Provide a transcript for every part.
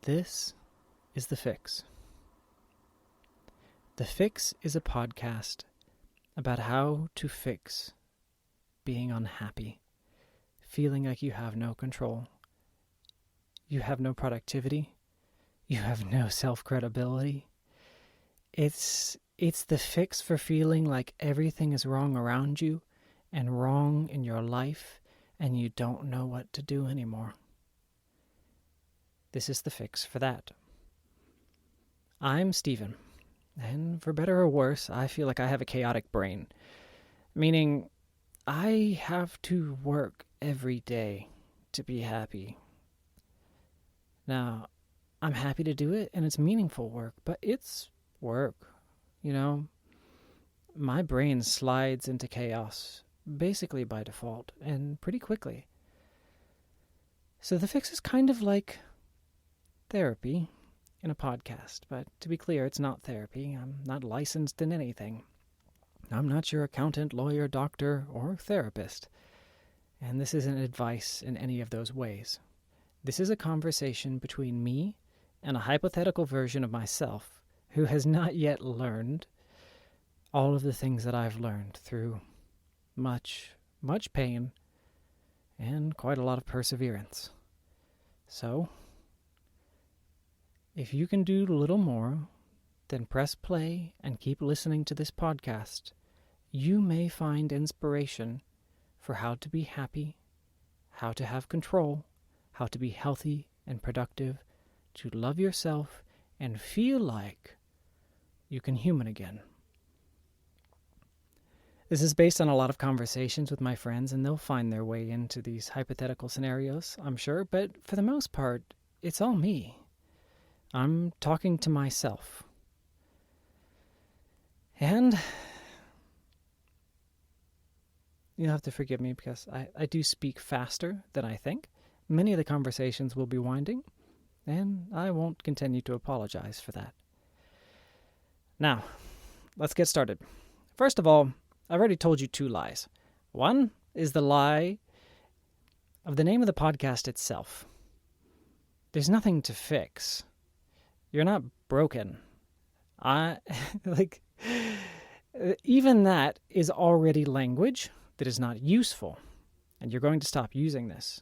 This is The Fix. The Fix is a podcast about how to fix being unhappy, feeling like you have no control. You have no productivity. You have no self-credibility. It's the fix for feeling like everything is wrong around you and wrong in your life and you don't know what to do anymore. This is the fix for that. I'm Steven, and for better or worse, I feel like I have a chaotic brain, meaning I have to work every day to be happy. Now, I'm happy to do it, and it's meaningful work, but it's work, you know? My brain slides into chaos, basically by default, and pretty quickly. So the fix is kind of like therapy in a podcast, but to be clear, it's not therapy. I'm not licensed in anything. I'm not your accountant, lawyer, doctor, or therapist. And this isn't advice in any of those ways. This is a conversation between me and a hypothetical version of myself who has not yet learned all of the things that I've learned through much, much pain and quite a lot of perseverance. So, if you can do a little more than press play and keep listening to this podcast, you may find inspiration for how to be happy, how to have control, how to be healthy and productive, to love yourself and feel like you can human again. This is based on a lot of conversations with my friends, and they'll find their way into these hypothetical scenarios, I'm sure, but for the most part, it's all me. I'm talking to myself. And you'll have to forgive me because I do speak faster than I think. Many of the conversations will be winding, and I won't continue to apologize for that. Now, let's get started. First of all, I've already told you 2 lies. One is the lie of the name of the podcast itself. There's nothing to fix. You're not broken. Even that is already language that is not useful. And you're going to stop using this.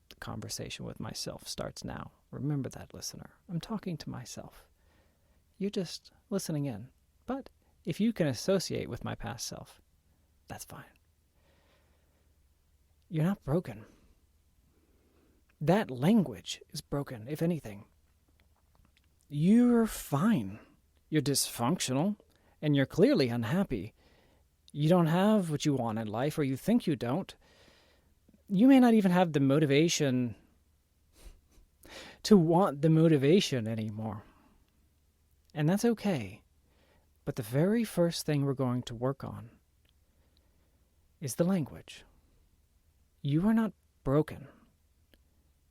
The conversation with myself starts now. Remember that, listener. I'm talking to myself. You're just listening in. But if you can associate with my past self, that's fine. You're not broken. That language is broken, if anything. You're fine. You're dysfunctional, and you're clearly unhappy. You don't have what you want in life, or you think you don't. You may not even have the motivation to want the motivation anymore. And that's okay. But the very first thing we're going to work on is the language. You are not broken.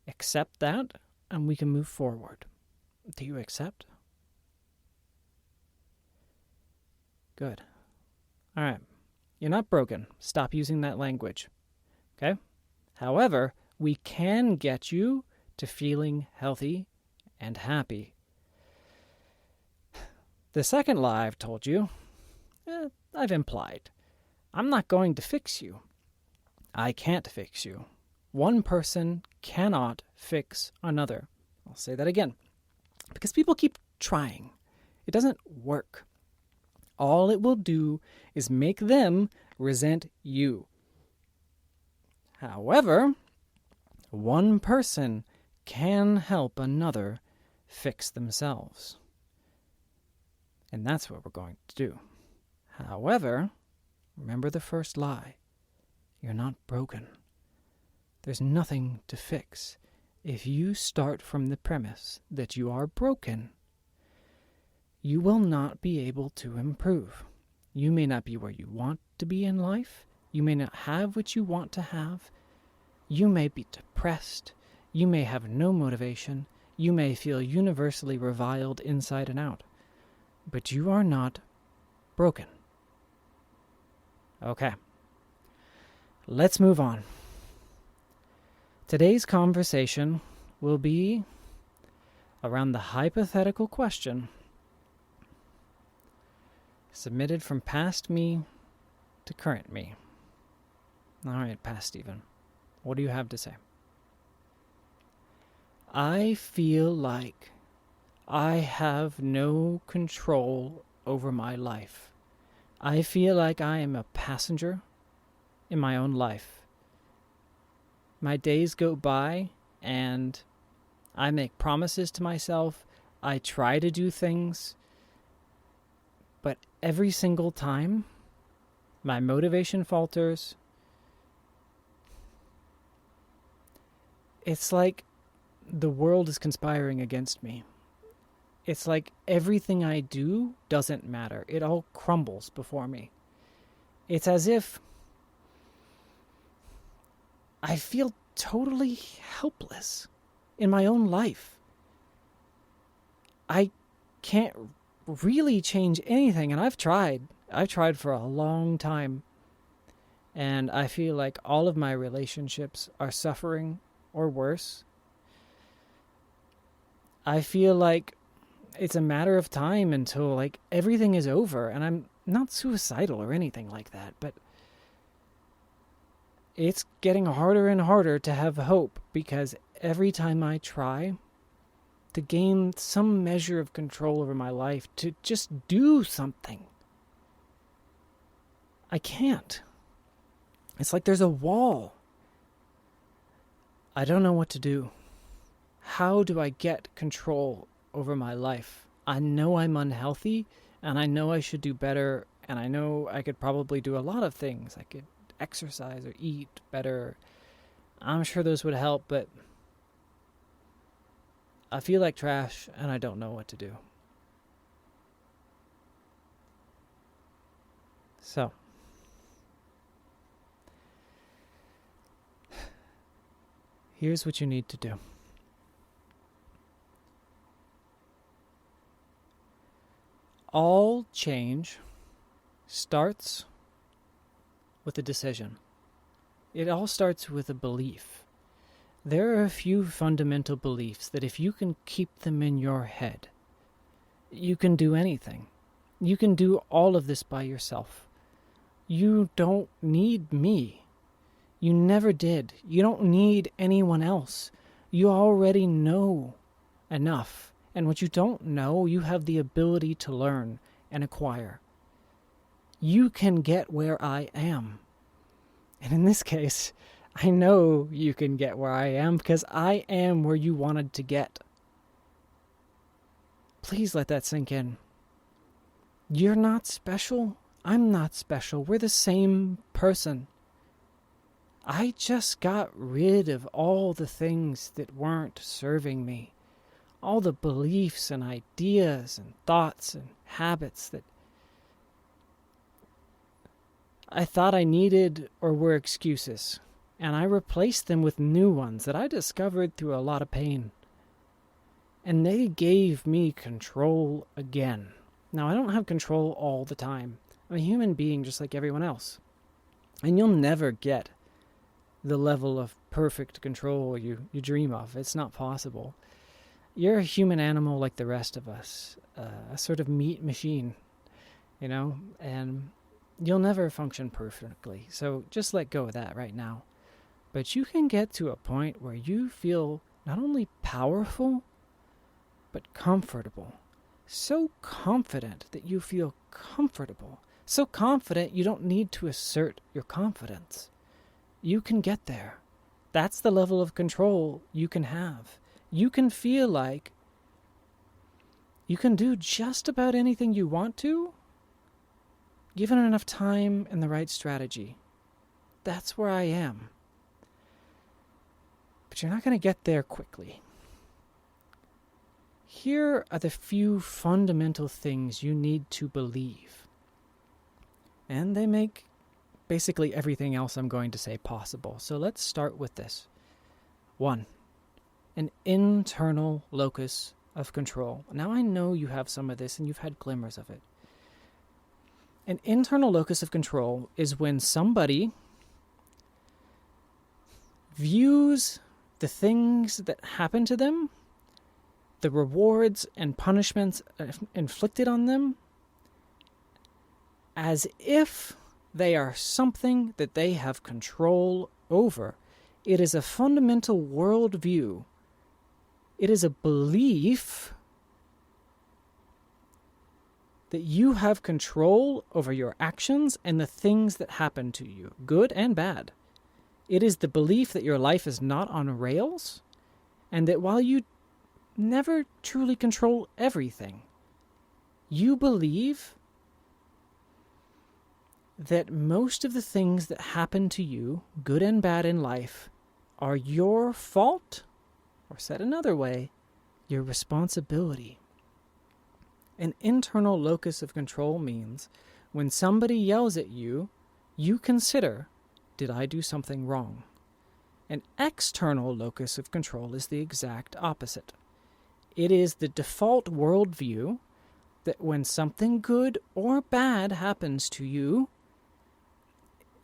Accept that, and we can move forward. Do you accept? Good. All right. You're not broken. Stop using that language. Okay? However, we can get you to feeling healthy and happy. The second lie I've told you, I've implied. I'm not going to fix you. I can't fix you. One person cannot fix another. I'll say that again. Because people keep trying. It doesn't work. All it will do is make them resent you. However, one person can help another fix themselves. And that's what we're going to do. However, remember the first lie. You're not broken. There's nothing to fix. If you start from the premise that you are broken, you will not be able to improve. You may not be where you want to be in life. You may not have what you want to have. You may be depressed. You may have no motivation. You may feel universally reviled inside and out. But you are not broken. Okay. Let's move on. Today's conversation will be around the hypothetical question submitted from past me to current me. All right, past Steven, what do you have to say? I feel like I have no control over my life. I feel like I am a passenger in my own life. My days go by and I make promises to myself. I try to do things. But every single time, my motivation falters. It's like the world is conspiring against me. It's like everything I do doesn't matter. It all crumbles before me. It's as if I feel totally helpless in my own life. I can't really change anything, and I've tried. I've tried for a long time. And I feel like all of my relationships are suffering or worse. I feel like it's a matter of time until like everything is over, and I'm not suicidal or anything like that, but it's getting harder and harder to have hope, because every time I try to gain some measure of control over my life, to just do something, I can't. It's like there's a wall. I don't know what to do. How do I get control over my life? I know I'm unhealthy, and I know I should do better, and I know I could probably do a lot of things. I could exercise or eat better. I'm sure those would help, but I feel like trash, and I don't know what to do. So, here's what you need to do. All change starts with a decision. It all starts with a belief. There are a few fundamental beliefs that if you can keep them in your head, you can do anything. You can do all of this by yourself. You don't need me. You never did. You don't need anyone else. You already know enough. And what you don't know, you have the ability to learn and acquire. You can get where I am. And in this case, I know you can get where I am because I am where you wanted to get. Please let that sink in. You're not special. I'm not special. We're the same person. I just got rid of all the things that weren't serving me. All the beliefs and ideas and thoughts and habits that I thought I needed or were excuses. And I replaced them with new ones that I discovered through a lot of pain. And they gave me control again. Now, I don't have control all the time. I'm a human being just like everyone else. And you'll never get the level of perfect control you dream of. It's not possible. You're a human animal like the rest of us, a sort of meat machine, and you'll never function perfectly. So just let go of that right now. But you can get to a point where you feel not only powerful, but comfortable. So confident that you feel comfortable. So confident you don't need to assert your confidence. You can get there. That's the level of control you can have. You can feel like you can do just about anything you want to, given enough time and the right strategy. That's where I am. But you're not going to get there quickly. Here are the few fundamental things you need to believe. And they make basically everything else I'm going to say possible. So let's start with this. 1. An internal locus of control. Now I know you have some of this and you've had glimmers of it. An internal locus of control is when somebody views the things that happen to them the rewards and punishments inflicted on them as if they are something that they have control over. It is a fundamental worldview. It is a belief that you have control over your actions and the things that happen to you, good and bad. It is the belief that your life is not on rails, and that while you never truly control everything, you believe that most of the things that happen to you, good and bad in life, are your fault, or said another way, your responsibility. An internal locus of control means when somebody yells at you, you consider, did I do something wrong? An external locus of control is the exact opposite. It is the default worldview that when something good or bad happens to you,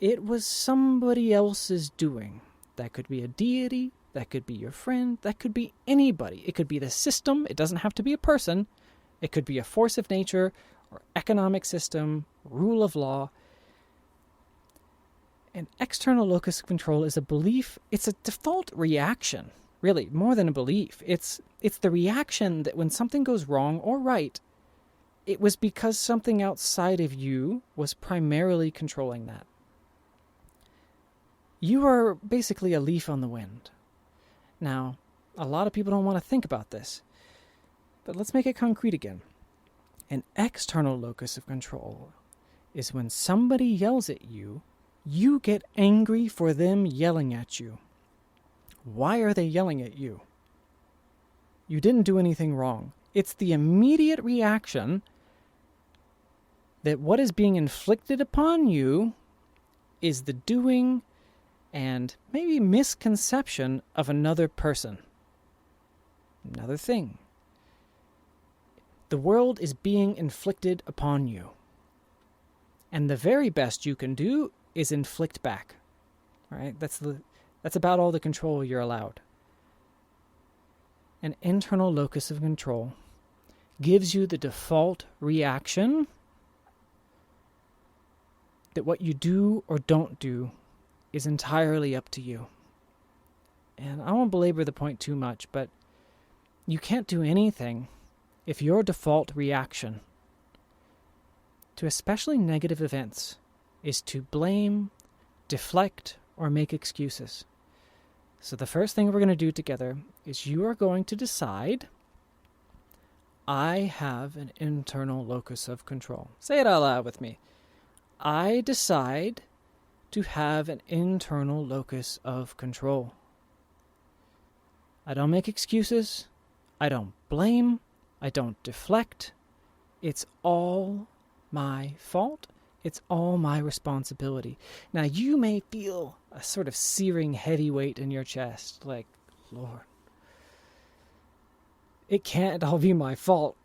it was somebody else's doing. That could be a deity, that could be your friend, that could be anybody. It could be the system, it doesn't have to be a person. It could be a force of nature or economic system, rule of law. An external locus of control is a belief, it's a default reaction, really, more than a belief. It's the reaction that when something goes wrong or right, it was because something outside of you was primarily controlling that. You are basically a leaf on the wind. Now, a lot of people don't want to think about this, but let's make it concrete again. An external locus of control is when somebody yells at you, you get angry for them yelling at you. Why are they yelling at you? You didn't do anything wrong. It's the immediate reaction that what is being inflicted upon you is the doing and maybe misconception of another person. Another thing. The world is being inflicted upon you. And the very best you can do is inflict back. Right? That's about all the control you're allowed. An internal locus of control gives you the default reaction that what you do or don't do is entirely up to you. And I won't belabor the point too much, but you can't do anything if your default reaction to especially negative events is to blame, deflect, or make excuses. So the first thing we're going to do together is you are going to decide, I have an internal locus of control. Say it out loud with me. I decide to have an internal locus of control. I don't make excuses. I don't blame. I don't deflect. It's all my fault. It's all my responsibility. Now, you may feel a sort of searing heavy weight in your chest, like, Lord, it can't all be my fault.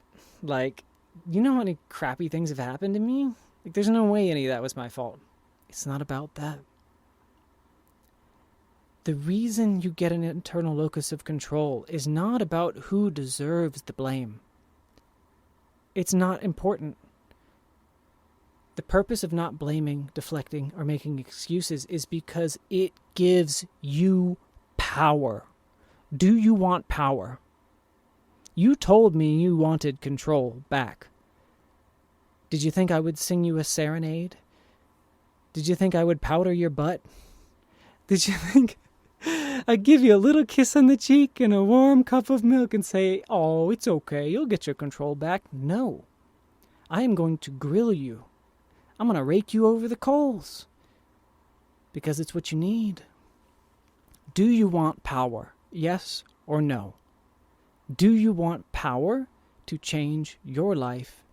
Like, you know how many crappy things have happened to me? Like, there's no way any of that was my fault. It's not about that. The reason you get an internal locus of control is not about who deserves the blame. It's not important. The purpose of not blaming, deflecting, or making excuses is because it gives you power. Do you want power? You told me you wanted control back. Did you think I would sing you a serenade? Did you think I would powder your butt? Did you think I'd give you a little kiss on the cheek and a warm cup of milk and say, oh, it's okay, you'll get your control back? No. I am going to grill you. I'm going to rake you over the coals. Because it's what you need. Do you want power? Yes or no? Do you want power to change your life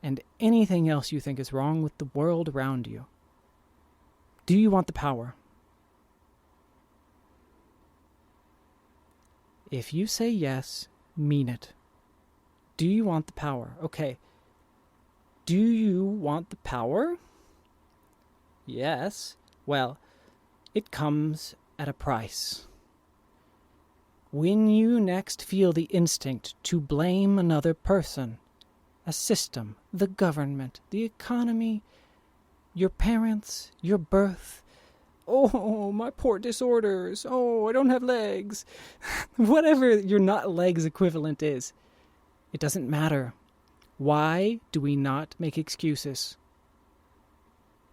and anything else you think is wrong with the world around you? Do you want the power? If you say yes, mean it. Do you want the power? Okay. Do you want the power? Yes. Well, it comes at a price. When you next feel the instinct to blame another person, a system, the government, the economy, your parents, your birth, oh, my poor disorders, oh, I don't have legs, whatever your not legs equivalent is, it doesn't matter. Why do we not make excuses?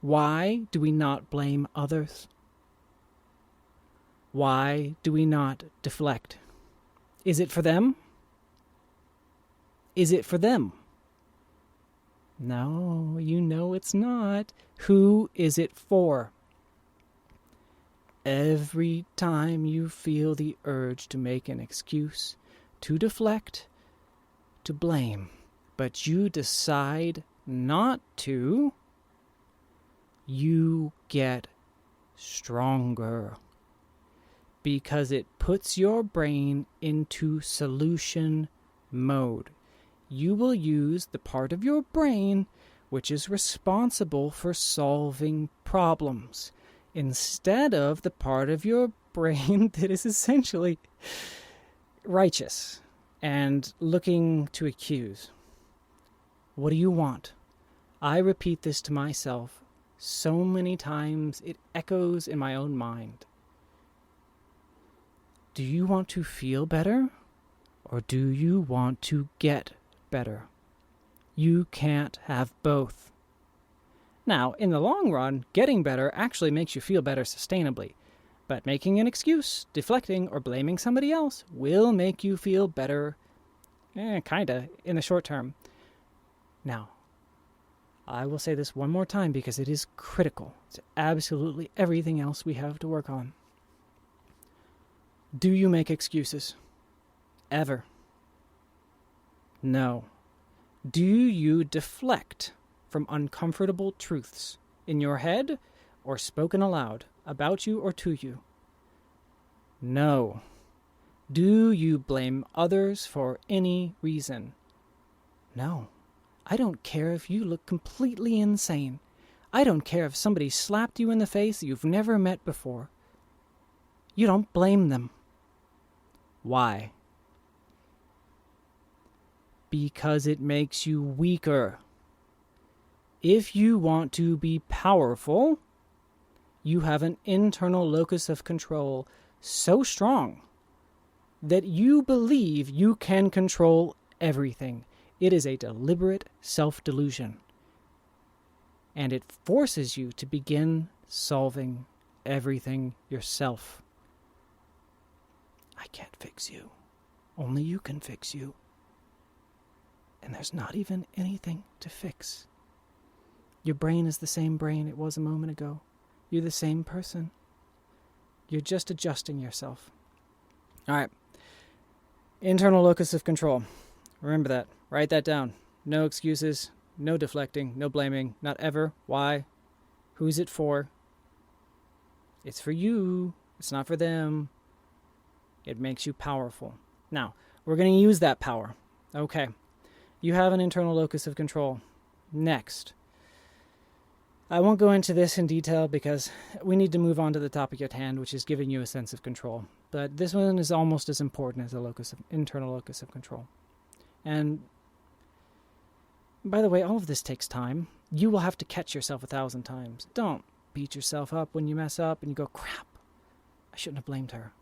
Why do we not blame others? Why do we not deflect? Is it for them? Is it for them? No, you know it's not. Who is it for? Every time you feel the urge to make an excuse, to deflect, to blame, but you decide not to, you get stronger. Because it puts your brain into solution mode. You will use the part of your brain which is responsible for solving problems, instead of the part of your brain that is essentially righteous and looking to accuse. What do you want? I repeat this to myself so many times it echoes in my own mind. Do you want to feel better, or do you want to get better? You can't have both. Now, in the long run, getting better actually makes you feel better sustainably, but making an excuse, deflecting, or blaming somebody else will make you feel better, kinda, in the short term. Now, I will say this one more time because it is critical to absolutely everything else we have to work on. Do you make excuses? Ever? No. Do you deflect from uncomfortable truths in your head or spoken aloud about you or to you? No. Do you blame others for any reason? No. I don't care if you look completely insane. I don't care if somebody slapped you in the face you've never met before. You don't blame them. Why? Because it makes you weaker. If you want to be powerful, you have an internal locus of control so strong that you believe you can control everything. It is a deliberate self-delusion. And it forces you to begin solving everything yourself. I can't fix you. Only you can fix you. And there's not even anything to fix. Your brain is the same brain it was a moment ago. You're the same person. You're just adjusting yourself. All right. Internal locus of control. Remember that. Write that down. No excuses, no deflecting, no blaming, not ever. Why? Who's it for? It's for you. It's not for them. It makes you powerful. Now, we're going to use that power. Okay. You have an internal locus of control. Next. I won't go into this in detail because we need to move on to the topic at hand, which is giving you a sense of control. But this one is almost as important as the internal locus of control. And by the way, all of this takes time. You will have to catch yourself 1,000 times. Don't beat yourself up when you mess up and you go, crap, I shouldn't have blamed her.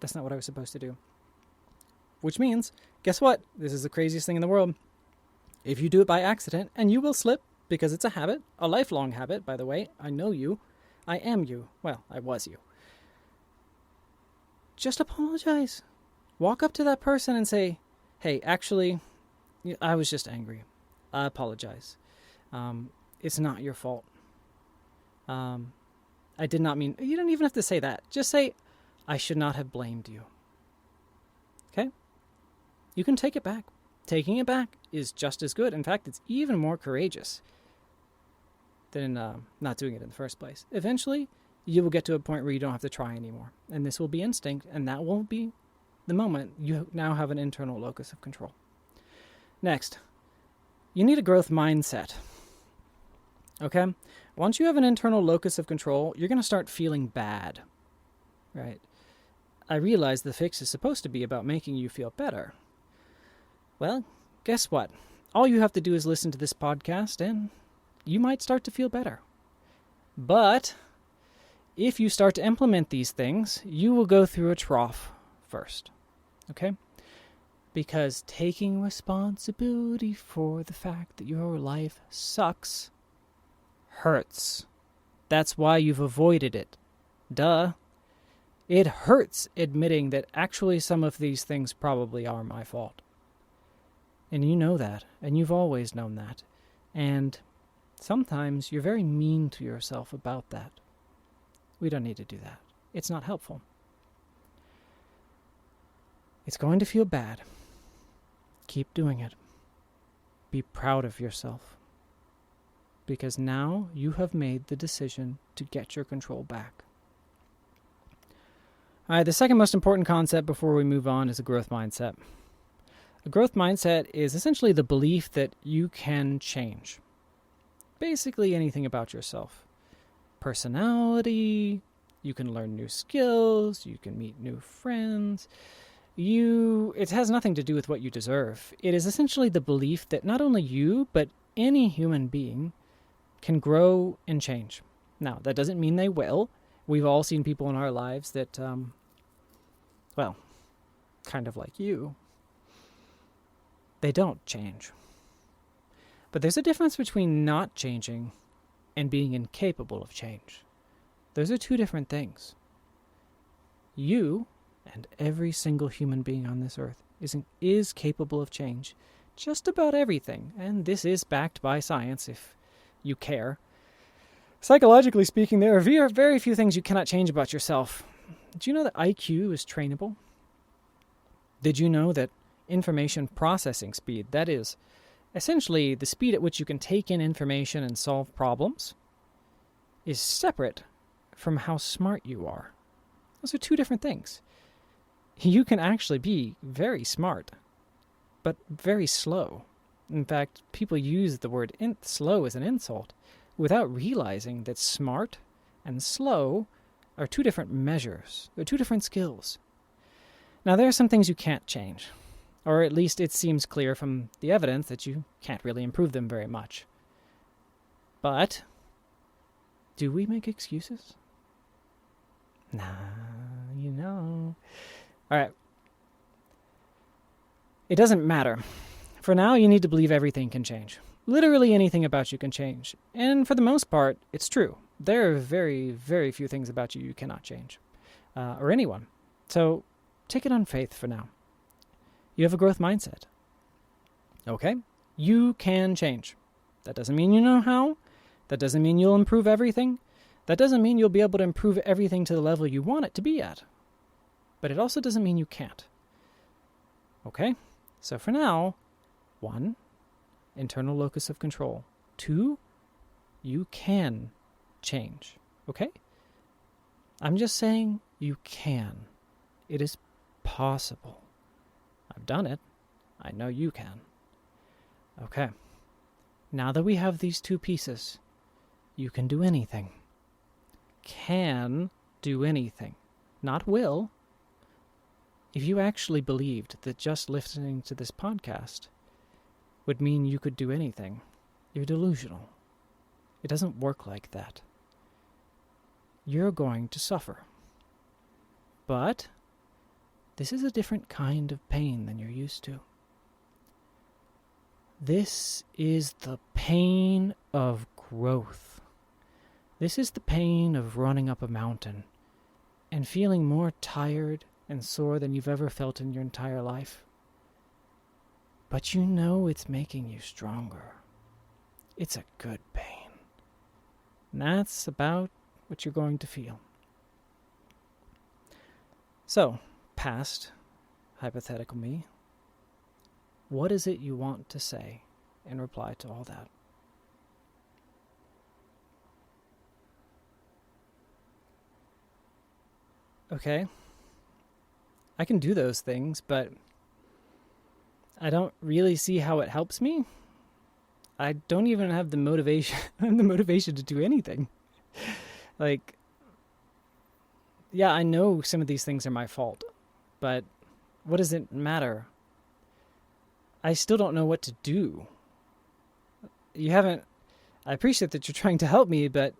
That's not what I was supposed to do. Which means, guess what? This is the craziest thing in the world. If you do it by accident, and you will slip, because it's a habit, a lifelong habit, by the way. I know you. I am you. Well, I was you. Just apologize. Walk up to that person and say, hey, actually, I was just angry. I apologize. It's not your fault. I did not mean... You don't even have to say that. Just say, I should not have blamed you. Okay? You can take it back. Taking it back is just as good. In fact, it's even more courageous than not doing it in the first place. Eventually, you will get to a point where you don't have to try anymore. And this will be instinct, and that will be the moment you now have an internal locus of control. Next, you need a growth mindset. Okay? Once you have an internal locus of control, you're going to start feeling bad. Right? I realize the fix is supposed to be about making you feel better. Well, guess what? All you have to do is listen to this podcast and you might start to feel better. But if you start to implement these things, you will go through a trough first. Okay? Because taking responsibility for the fact that your life sucks hurts. That's why you've avoided it. Duh. It hurts admitting that actually some of these things probably are my fault. And you know that, and you've always known that. And sometimes you're very mean to yourself about that. We don't need to do that. It's not helpful. It's going to feel bad. Keep doing it. Be proud of yourself. Because now you have made the decision to get your control back. All right, the second most important concept before we move on is a growth mindset. A growth mindset is essentially the belief that you can change. Basically anything about yourself. Personality, you can learn new skills, you can meet new friends. It has nothing to do with what you deserve. It is essentially the belief that not only you, but any human being can grow and change. Now, that doesn't mean they will. We've all seen people in our lives that, kind of like you, they don't change. But there's a difference between not changing and being incapable of change. Those are two different things. You and every single human being on this earth is capable of change. Just about everything. And this is backed by science, if you care. Psychologically speaking, there are very few things you cannot change about yourself. Did you know that IQ is trainable? Did you know that information processing speed, that is, essentially the speed at which you can take in information and solve problems, is separate from how smart you are? Those are two different things. You can actually be very smart, but very slow. In fact, people use the word slow as an insult without realizing that smart and slow are two different measures. They're two different skills. Now, there are some things you can't change, or at least it seems clear from the evidence that you can't really improve them very much. But do we make excuses? Nah, All right. It doesn't matter. For now, you need to believe everything can change. Literally anything about you can change. And for the most part, it's true. There are very, very few things about you cannot change. Or anyone. So take it on faith for now. You have a growth mindset. Okay? You can change. That doesn't mean you know how. That doesn't mean you'll improve everything. That doesn't mean you'll be able to improve everything to the level you want it to be at. But it also doesn't mean you can't. Okay? So for now, 1, internal locus of control. 2, you can change. Okay? I'm just saying you can. It is possible. I've done it. I know you can. Okay. Now that we have these two pieces, you can do anything. Can do anything. Not will. If you actually believed that just listening to this podcast would mean you could do anything, you're delusional. It doesn't work like that. You're going to suffer. But this is a different kind of pain than you're used to. This is the pain of growth. This is the pain of running up a mountain and feeling more tired and sore than you've ever felt in your entire life. But you know it's making you stronger. It's a good pain. And that's about what you're going to feel. So, past hypothetical me, what is it you want to say in reply to all that? Okay. I can do those things, but I don't really see how it helps me. I don't even have the motivation to do anything. Like, Yeah, I know some of these things are my fault, but what does it matter? I still don't know what to do. You haven't... I appreciate that you're trying to help me, but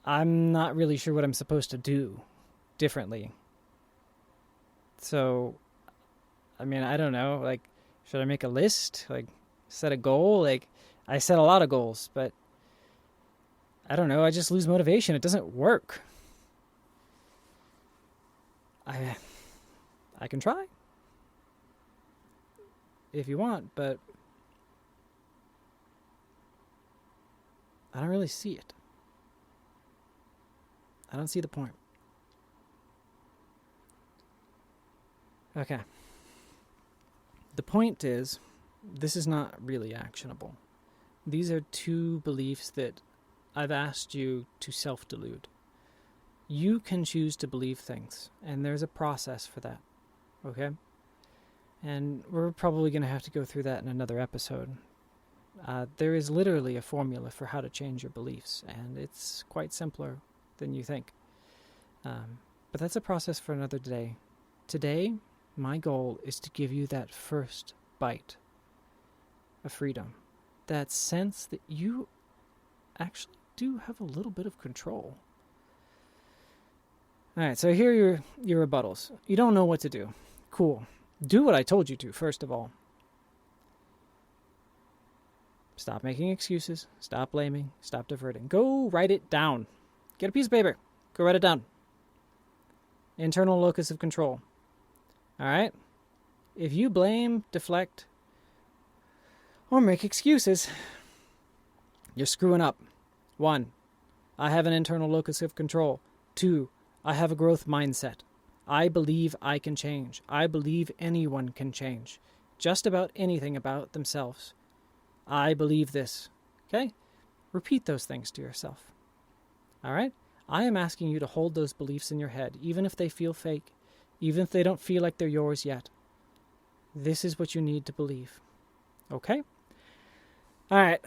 I'm not really sure what I'm supposed to do differently. So, I mean, I don't know. Like, should I make a list? Like, set a goal? Like, I set a lot of goals, but I don't know. I just lose motivation. It doesn't work. I can try if you want, but I don't really see it. I don't see the point. Okay. The point is, this is not really actionable. These are two beliefs that I've asked you to self-delude. You can choose to believe things, and there's a process for that, okay? And we're probably going to have to go through that in another episode. There is literally a formula for how to change your beliefs, and it's quite simpler than you think. But that's a process for another day. Today, my goal is to give you that first bite of freedom. That sense that you actually do have a little bit of control. Alright, so here are your rebuttals. You don't know what to do. Cool. Do what I told you to, first of all. Stop making excuses. Stop blaming. Stop diverting. Go write it down. Get a piece of paper. Go write it down. Internal locus of control. Alright? If you blame, deflect, or make excuses, you're screwing up. 1. I have an internal locus of control. 2. I have a growth mindset. I believe I can change. I believe anyone can change. Just about anything about themselves. I believe this. Okay? Repeat those things to yourself. Alright? I am asking you to hold those beliefs in your head, even if they feel fake, even if they don't feel like they're yours yet. This is what you need to believe. Okay? Alright.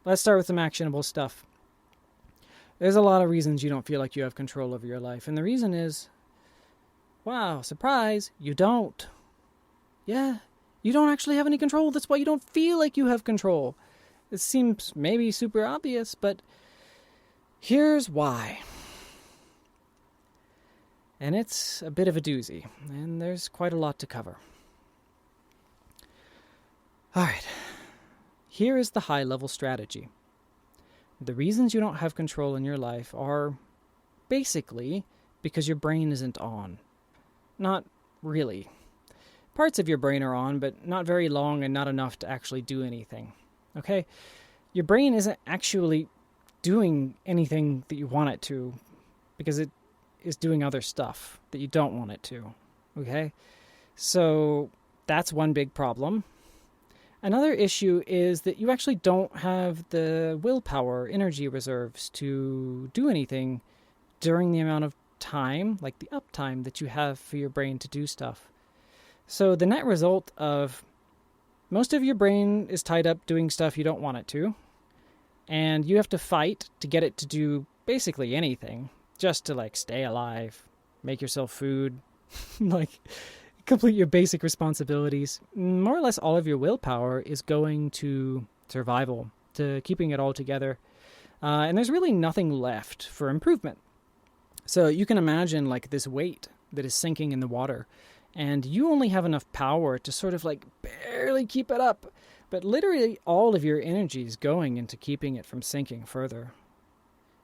Let's start with some actionable stuff. There's a lot of reasons you don't feel like you have control over your life. And the reason is, wow, surprise, you don't. Yeah, you don't actually have any control. That's why you don't feel like you have control. It seems maybe super obvious, but here's why. And it's a bit of a doozy, and there's quite a lot to cover. Alright, here is the high-level strategy. The reasons you don't have control in your life are basically because your brain isn't on. Not really. Parts of your brain are on, but not very long and not enough to actually do anything. Okay? Your brain isn't actually doing anything that you want it to because it is doing other stuff that you don't want it to. Okay? So that's one big problem. Another issue is that you actually don't have the willpower, energy reserves to do anything during the amount of time, like the uptime that you have for your brain to do stuff. So the net result of most of your brain is tied up doing stuff you don't want it to, and you have to fight to get it to do basically anything, just to like stay alive, make yourself food, like complete your basic responsibilities. More or less all of your willpower is going to survival, to keeping it all together. And there's really nothing left for improvement. So you can imagine like this weight that is sinking in the water, and you only have enough power to sort of like barely keep it up. But literally all of your energy is going into keeping it from sinking further.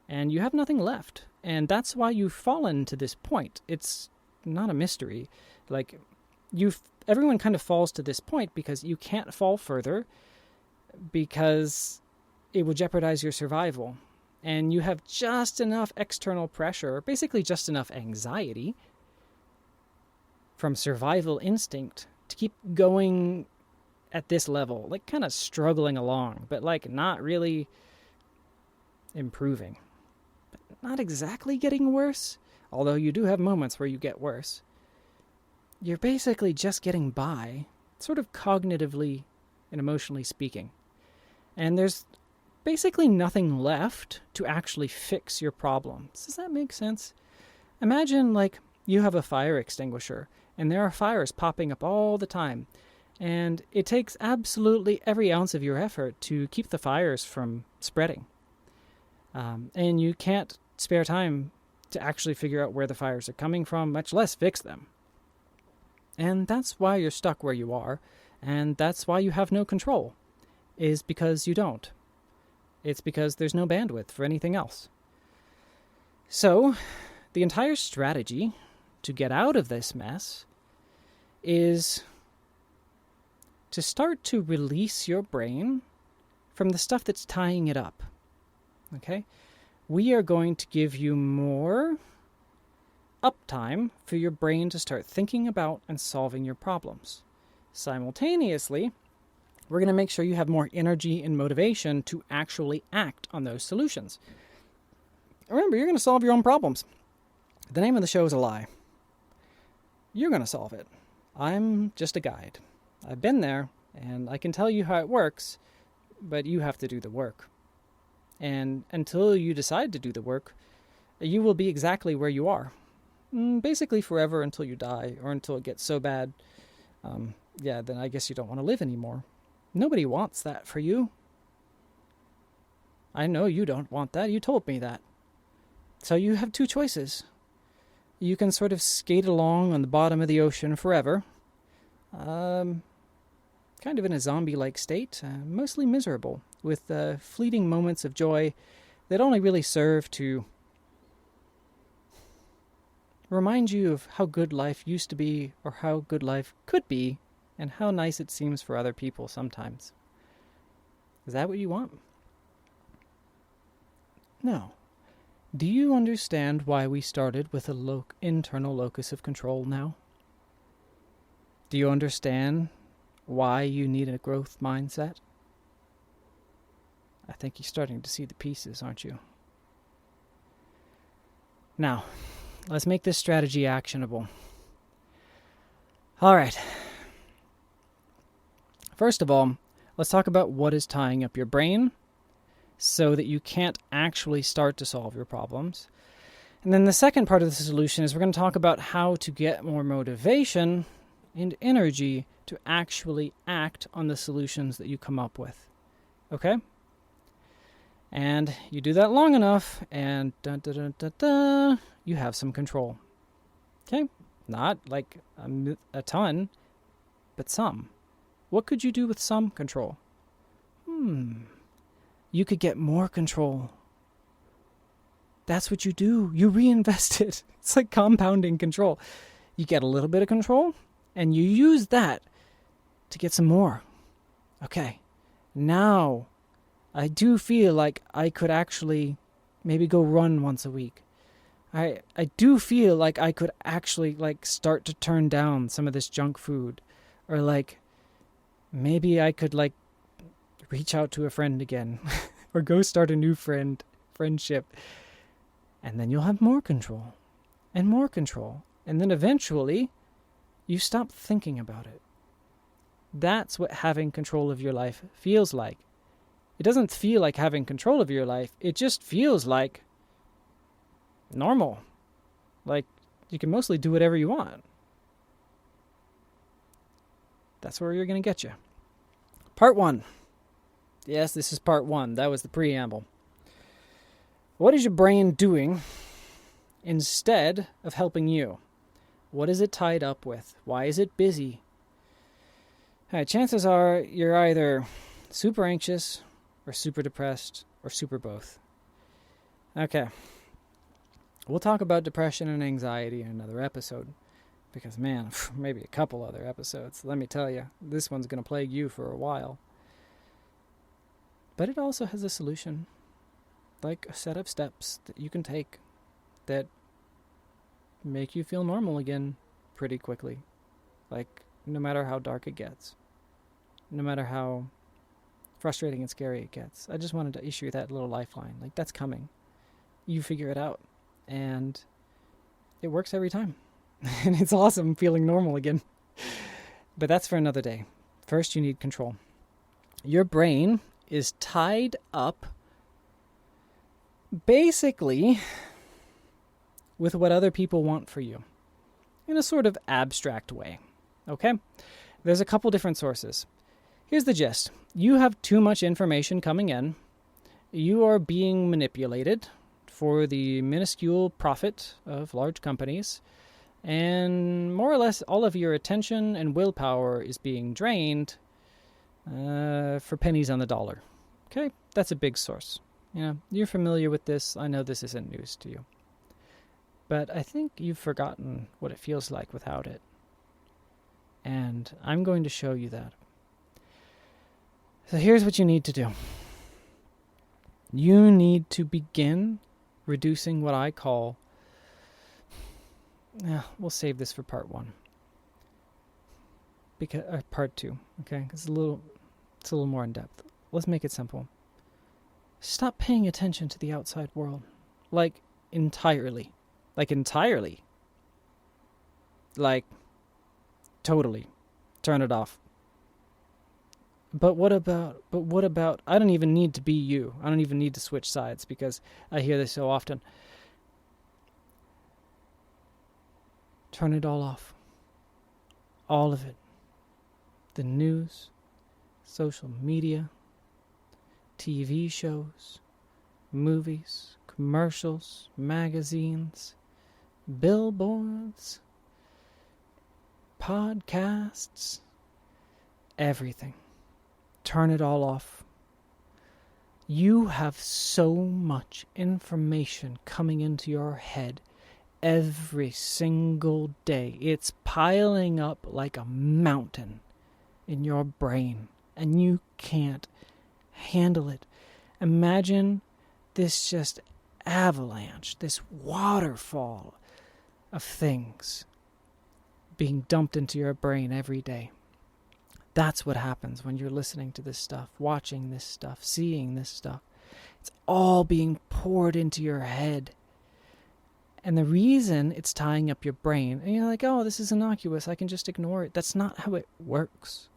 And you have nothing left. And that's why you've fallen to this point. It's not a mystery. Like, everyone kind of falls to this point because you can't fall further because it would jeopardize your survival. And you have just enough external pressure, basically just enough anxiety from survival instinct to keep going at this level, like kind of struggling along, but like not really improving. But not exactly getting worse, although you do have moments where you get worse. You're basically just getting by, sort of cognitively and emotionally speaking. And there's basically nothing left to actually fix your problems. Does that make sense? Imagine like you have a fire extinguisher and there are fires popping up all the time. And it takes absolutely every ounce of your effort to keep the fires from spreading. And you can't spare time to actually figure out where the fires are coming from, much less fix them. And that's why you're stuck where you are, and that's why you have no control, is because you don't. It's because there's no bandwidth for anything else. So, the entire strategy to get out of this mess is to start to release your brain from the stuff that's tying it up. Okay? We are going to give you more uptime for your brain to start thinking about and solving your problems. Simultaneously, we're going to make sure you have more energy and motivation to actually act on those solutions. Remember, you're going to solve your own problems. The name of the show is a lie. You're going to solve it. I'm just a guide. I've been there, and I can tell you how it works, but you have to do the work. And until you decide to do the work, you will be exactly where you are. Basically forever until you die, or until it gets so bad, then I guess you don't want to live anymore. Nobody wants that for you. I know you don't want that. You told me that. So you have two choices. You can sort of skate along on the bottom of the ocean forever, kind of in a zombie-like state, mostly miserable, with fleeting moments of joy that only really serve to remind you of how good life used to be, or how good life could be, and how nice it seems for other people sometimes. Is that what you want? No. Do you understand why we started with a internal locus of control now? Do you understand why you need a growth mindset? I think you're starting to see the pieces, aren't you? Now, let's make this strategy actionable. All right. First of all, let's talk about what is tying up your brain so that you can't actually start to solve your problems. And then the second part of the solution is we're going to talk about how to get more motivation and energy to actually act on the solutions that you come up with. Okay? And you do that long enough, and you have some control. Okay? Not like a ton, but some. What could you do with some control? You could get more control. That's what you do. You reinvest it. It's like compounding control. You get a little bit of control, and you use that to get some more. Okay, now I do feel like I could actually maybe go run once a week. I do feel like I could actually start to turn down some of this junk food, or maybe I could reach out to a friend again or go start a new friendship. And then you'll have more control and more control. And then eventually you stop thinking about it. That's what having control of your life feels like. It doesn't feel like having control of your life. It just feels like normal. Like you can mostly do whatever you want. That's where you're going to get you. Part 1. Yes, this is part 1. That was the preamble. What is your brain doing instead of helping you? What is it tied up with? Why is it busy? Chances are you're either super anxious or super depressed or super both. Okay. We'll talk about depression and anxiety in another episode. Because, man, maybe a couple other episodes. Let me tell you, this one's going to plague you for a while. But it also has a solution. Like a set of steps that you can take that make you feel normal again pretty quickly. No matter how dark it gets. No matter how frustrating and scary it gets. I just wanted to issue that little lifeline. That's coming. You figure it out. And it works every time. And it's awesome feeling normal again. But that's for another day. First, you need control. Your brain is tied up basically with what other people want for you in a sort of abstract way. Okay? There's a couple different sources. Here's the gist. You have too much information coming in. You are being manipulated for the minuscule profit of large companies. And more or less all of your attention and willpower is being drained for pennies on the dollar. Okay? That's a big source. You're familiar with this. I know this isn't news to you. But I think you've forgotten what it feels like without it. And I'm going to show you that. So here's what you need to do. You need to begin reducing what I call... we'll save this for part 1. Part 2, okay? Because it's a little more in depth. Let's make it simple. Stop paying attention to the outside world. Like, entirely. Like, totally. Turn it off. But what about, I don't even need to be you. I don't even need to switch sides because I hear this so often. Turn it all off. All of it. The news, social media, TV shows, movies, commercials, magazines, billboards, podcasts, everything. Turn it all off. You have so much information coming into your head every single day. It's piling up like a mountain in your brain, and you can't handle it. Imagine this just avalanche, this waterfall of things being dumped into your brain every day. That's what happens when you're listening to this stuff, watching this stuff, seeing this stuff. It's all being poured into your head. And the reason it's tying up your brain, and you're like, oh, this is innocuous, I can just ignore it. That's not how it works.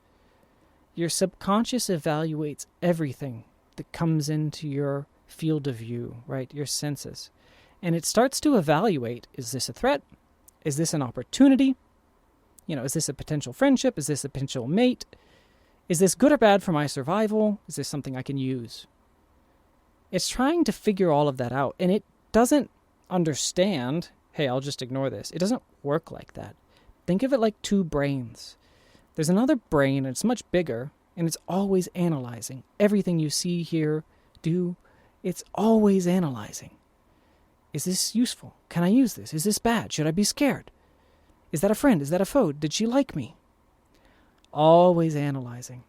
Your subconscious evaluates everything that comes into your field of view, right? Your senses. And it starts to evaluate, is this a threat? Is this an opportunity? Is this a potential friendship? Is this a potential mate? Is this good or bad for my survival? Is this something I can use? It's trying to figure all of that out, and it doesn't understand, hey, I'll just ignore this. It doesn't work like that. Think of it like two brains. There's another brain, and it's much bigger, and it's always analyzing. Everything you see, hear, do, it's always analyzing. Is this useful? Can I use this? Is this bad? Should I be scared? Is that a friend? Is that a foe? Did she like me? Always analyzing.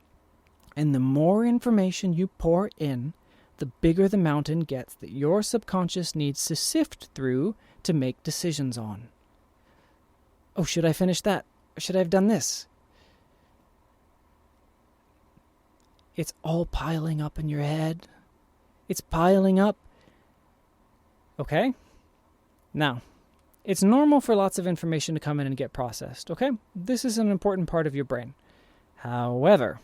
And the more information you pour in, the bigger the mountain gets that your subconscious needs to sift through to make decisions on. Oh, should I finish that? Or should I have done this? It's all piling up in your head. It's piling up. Okay? Now, it's normal for lots of information to come in and get processed, okay? This is an important part of your brain. However,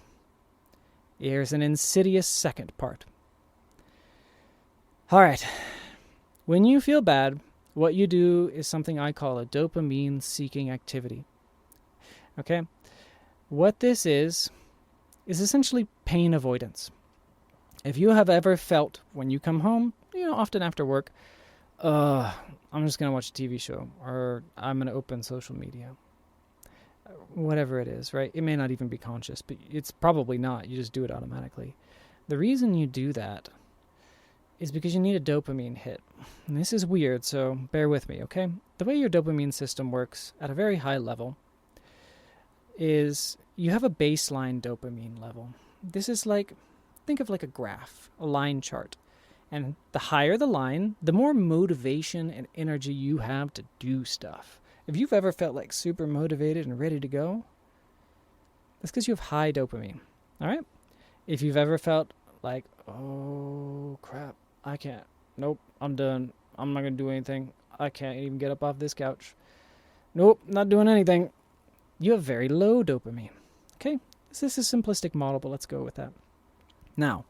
here's an insidious second part. All right. When you feel bad, what you do is something I call a dopamine-seeking activity. Okay? What this is essentially pain avoidance. If you have ever felt when you come home, often after work, I'm just going to watch a TV show, or I'm going to open social media. Whatever it is, right? It may not even be conscious, but it's probably not. You just do it automatically. The reason you do that is because you need a dopamine hit. And this is weird, so bear with me, okay? The way your dopamine system works at a very high level is you have a baseline dopamine level. This is think of like a graph, a line chart. And the higher the line, the more motivation and energy you have to do stuff. If you've ever felt like super motivated and ready to go, that's because you have high dopamine. All right? If you've ever felt like, oh, crap, I can't. Nope, I'm done. I'm not going to do anything. I can't even get up off this couch. Nope, not doing anything. You have very low dopamine. Okay? This is a simplistic model, but let's go with that. Now,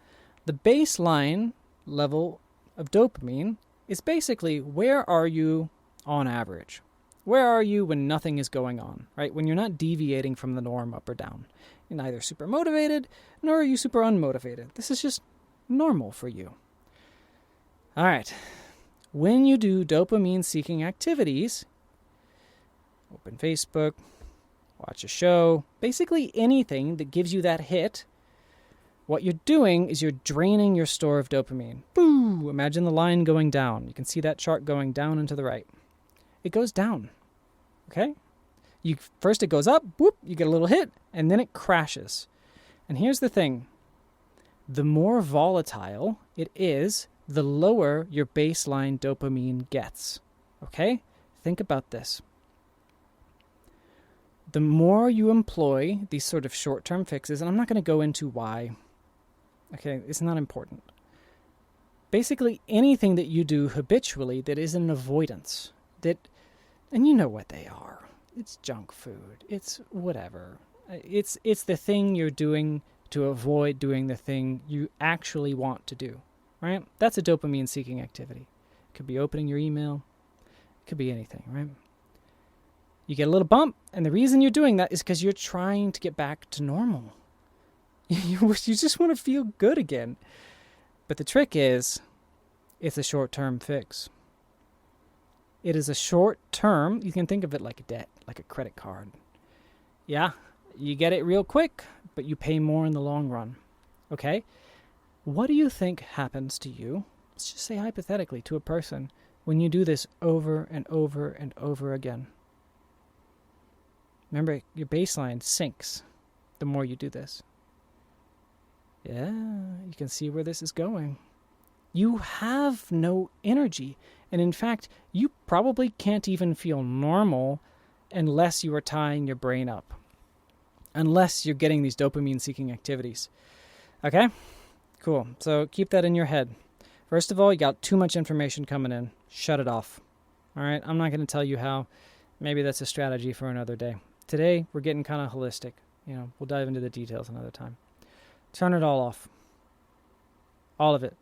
the baseline level of dopamine is basically where are you on average? Where are you when nothing is going on, right? When you're not deviating from the norm up or down. You're neither super motivated, nor are you super unmotivated. This is just normal for you. All right. When you do dopamine-seeking activities, open Facebook, watch a show, basically anything that gives you that hit, what you're doing is you're draining your store of dopamine. Boo! Imagine the line going down. You can see that chart going down and to the right. It goes down. Okay? First it goes up, whoop, you get a little hit, and then it crashes. And here's the thing. The more volatile it is, the lower your baseline dopamine gets. Okay? Think about this. The more you employ these sort of short-term fixes, and I'm not going to go into why. Okay, it's not important. Basically, anything that you do habitually that is an avoidance, and you know what they are. It's junk food. It's whatever. It's the thing you're doing to avoid doing the thing you actually want to do, right? That's a dopamine-seeking activity. It could be opening your email. It could be anything, right? You get a little bump, and the reason you're doing that is because you're trying to get back to normal. You just want to feel good again. But the trick is, it's a short-term fix. It is a short-term, you can think of it like a debt, like a credit card. Yeah, you get it real quick, but you pay more in the long run. Okay? What do you think happens to you, let's just say hypothetically, to a person when you do this over and over and over again? Remember, your baseline sinks the more you do this. Yeah, you can see where this is going. You have no energy. And in fact, you probably can't even feel normal unless you are tying your brain up. Unless you're getting these dopamine-seeking activities. Okay? Cool. So keep that in your head. First of all, you got too much information coming in. Shut it off. All right? I'm not going to tell you how. Maybe that's a strategy for another day. Today, we're getting kind of holistic. We'll dive into the details another time. Turn it all off. All of it.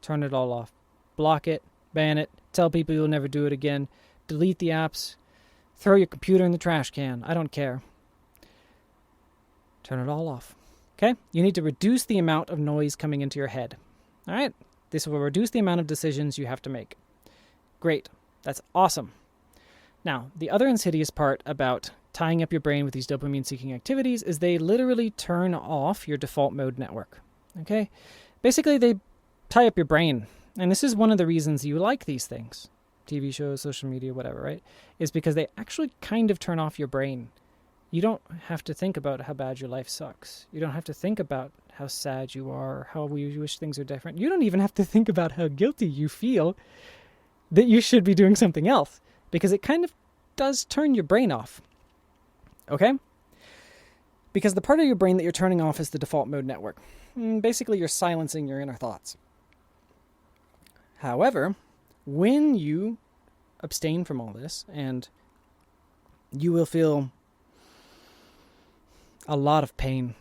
Turn it all off. Block it. Ban it. Tell people you'll never do it again. Delete the apps. Throw your computer in the trash can. I don't care. Turn it all off. Okay? You need to reduce the amount of noise coming into your head. All right? This will reduce the amount of decisions you have to make. Great. That's awesome. Now, the other insidious part about tying up your brain with these dopamine-seeking activities is they literally turn off your default mode network. Okay? Basically, they tie up your brain. And this is one of the reasons you like these things. TV shows, social media, whatever, right? Is because they actually kind of turn off your brain. You don't have to think about how bad your life sucks. You don't have to think about how sad you are, how you wish things are different. You don't even have to think about how guilty you feel that you should be doing something else. Because it kind of does turn your brain off. Okay? Because the part of your brain that you're turning off is the default mode network. Basically, you're silencing your inner thoughts. However, when you abstain from all this, and you will feel a lot of pain.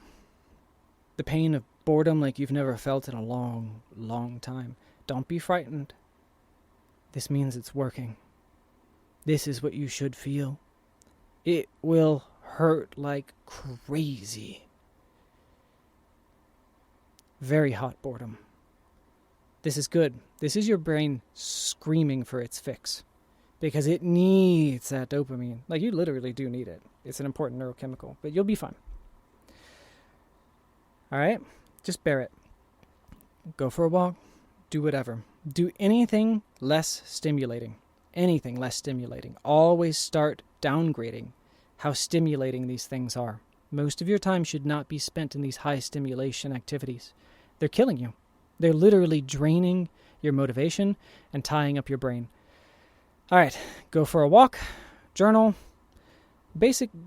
The pain of boredom like you've never felt in a long, long time. Don't be frightened. This means it's working. This is what you should feel. It will hurt like crazy. Very hot boredom. This is good. This is your brain screaming for its fix. Because it needs that dopamine. Like, you literally do need it. It's an important neurochemical. But you'll be fine. Alright? Just bear it. Go for a walk. Do whatever. Do anything less stimulating. Anything less stimulating. Always start downgrading how stimulating these things are. Most of your time should not be spent in these high stimulation activities. They're killing you. They're literally draining your motivation and tying up your brain. All right, go for a walk, journal,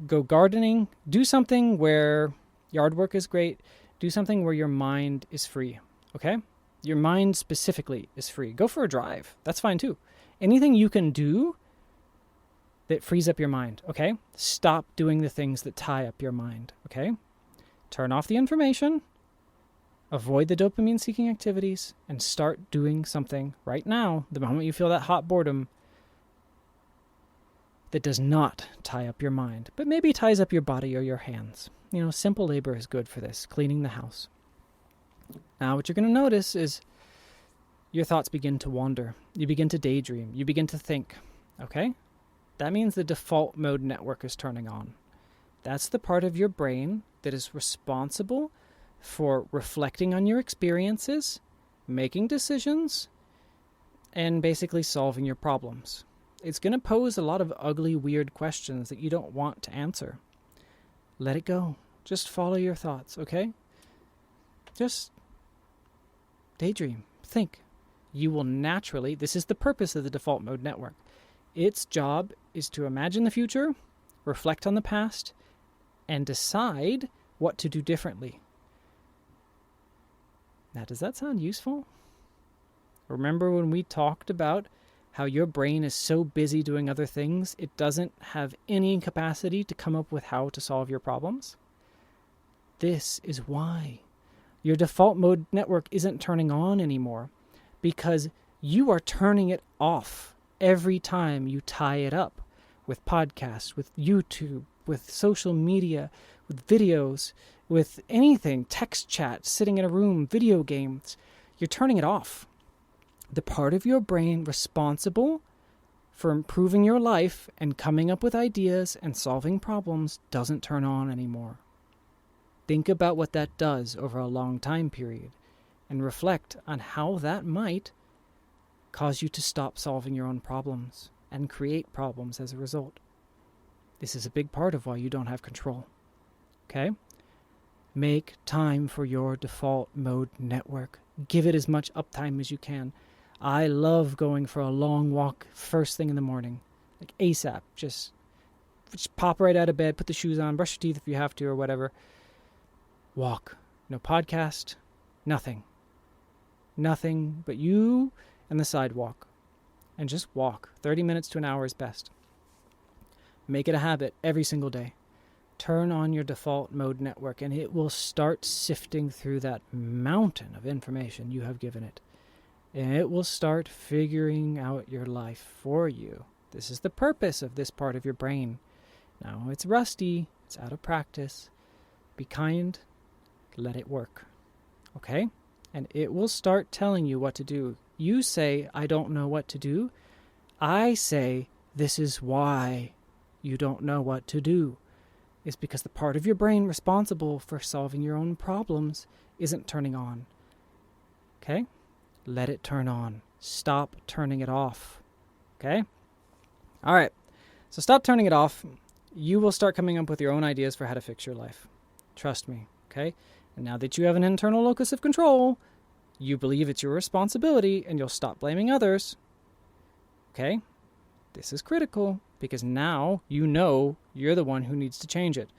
go gardening, do something where yard work is great, do something where your mind is free, okay? Your mind specifically is free. Go for a drive. That's fine too. Anything you can do that frees up your mind, okay? Stop doing the things that tie up your mind, okay? Turn off the information, avoid the dopamine-seeking activities, and start doing something right now, the moment you feel that hot boredom, that does not tie up your mind, but maybe ties up your body or your hands. Simple labor is good for this, cleaning the house. Now, what you're going to notice is your thoughts begin to wander. You begin to daydream. You begin to think, okay? That means the default mode network is turning on. That's the part of your brain that is responsible for reflecting on your experiences, making decisions, and basically solving your problems. It's going to pose a lot of ugly, weird questions that you don't want to answer. Let it go. Just follow your thoughts, okay? Just daydream. Think. You will naturally, this is the purpose of the default mode network. Its job is to imagine the future, reflect on the past, and decide what to do differently. Now, does that sound useful? Remember when we talked about how your brain is so busy doing other things, it doesn't have any capacity to come up with how to solve your problems? This is why your default mode network isn't turning on anymore, because you are turning it off every time you tie it up with podcasts, with YouTube, with social media, with videos, with anything, text chat, sitting in a room, video games. You're turning it off. The part of your brain responsible for improving your life and coming up with ideas and solving problems doesn't turn on anymore. Think about what that does over a long time period and reflect on how that might cause you to stop solving your own problems and create problems as a result. This is a big part of why you don't have control. Okay? Make time for your default mode network. Give it as much uptime as you can. I love going for a long walk first thing in the morning, like ASAP. Just pop right out of bed, put the shoes on, brush your teeth if you have to or whatever. Walk. No podcast, nothing. Nothing but you and the sidewalk. And just walk. 30 minutes to an hour is best. Make it a habit every single day. Turn on your default mode network and it will start sifting through that mountain of information you have given it. And it will start figuring out your life for you. This is the purpose of this part of your brain. Now, it's rusty. It's out of practice. Be kind. Let it work. Okay? And it will start telling you what to do. You say, I don't know what to do. I say, this is why you don't know what to do. It's because the part of your brain responsible for solving your own problems isn't turning on. Okay? Let it turn on. Stop turning it off. Okay? All right. So stop turning it off. You will start coming up with your own ideas for how to fix your life. Trust me. Okay? And now that you have an internal locus of control, you believe it's your responsibility and you'll stop blaming others. Okay? This is critical because now you know you're the one who needs to change it.